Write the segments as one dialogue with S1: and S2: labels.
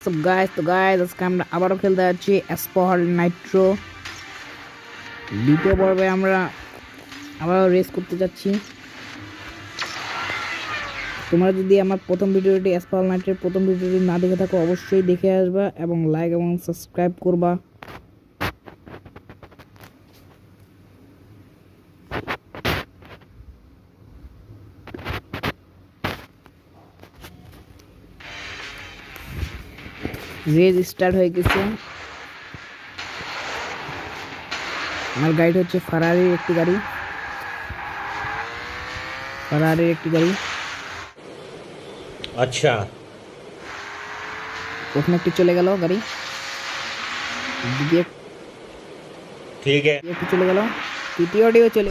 S1: So guys আজকে আমরা আবারও খেলতে যাচ্ছি অ্যাসপাল্ট নাইট্রো দ্বিতীয় পর্বে। আমরা আবারও রেস করতে যাচ্ছি। তোমরা যদি আমার প্রথম ভিডিওটি অ্যাসপাল্ট নাইট্রোর প্রথম ভিডিওটি না দেখে থাকো অবশ্যই দেখে আসবা এবং লাইক এবং সাবস্ক্রাইব করবা। রেস স্টার্ট হয়ে গেছে। আমার গাড়ি হচ্ছে ফারারির একটি গাড়ি,
S2: अच्छा
S1: প্রথমে একটি চলে গেল গাড়ি, দ্বিতীয়
S2: ठीक है
S1: একটি চলে গেল, তৃতীয়টিও চলে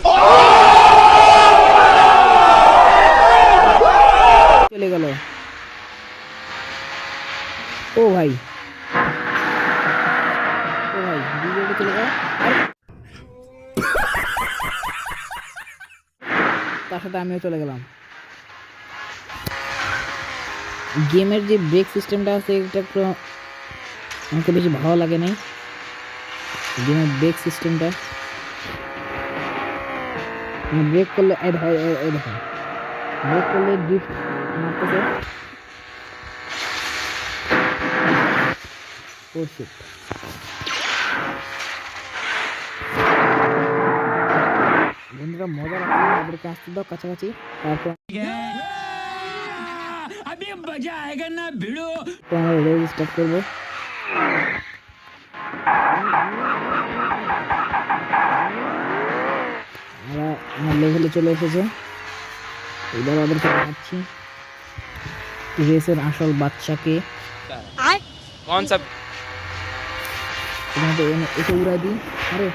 S1: গেল। ও ভাই দ্বিতীয়টি চলে গেল, তার সাথে আমিও চলে গেলাম। গেমের যে ব্রেক সিস্টেমটা আছে এটা একটু আমাকে বেশি ভালো লাগে নাই। গেমের ব্রেক সিস্টেমটা ব্রেক করলে দেখো ব্রেক করলে ড্রিফট মারতেছে। বন্ধুরা মজা লাগছে, ওদেরকে আসতে দাও কাছাকাছি, তারপর আমরা রেস স্টার্ট করবো। আমার লেভেলে চলে এসেছে, এবার ওদেরকে দেখাচ্ছি রেসের আসল বাচ্চাকে।
S3: कौन सा
S1: এসে উড়াই দিই। আরে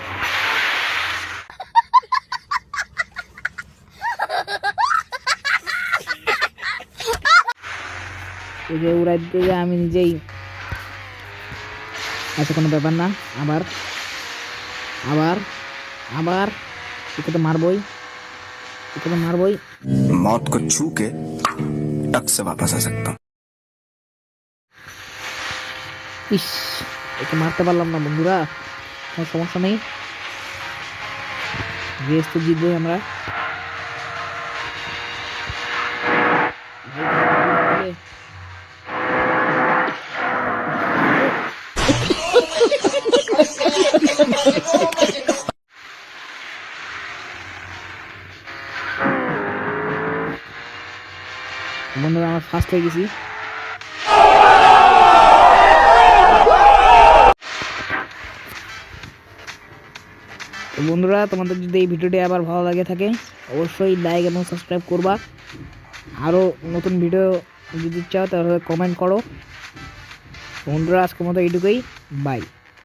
S1: একে উড়াই দিতে যে আমি নিজেই, আচ্ছা কোনো ব্যাপার না। আবার আবার আবার একে তো মারবই।
S4: मौत को छू के टक से वापस आ सकता हूँ।
S1: ইস, একে মারতে পারলাম না বন্ধুরা, কোনো সমস্যা নেই, রেস তো জিতবই আমরা। বন্ধুরা আমরা ফার্স্ট হয়ে গেছি। তো বন্ধুরা তোমাদের যদি এই ভিডিওটি আবার ভালো লাগে থাকে অবশ্যই লাইক এবং সাবস্ক্রাইব করবা। আরও নতুন ভিডিও যদি চাও তাহলে কমেন্ট করো। বন্ধুরা আজকের মতো এইটুকুই, বাই।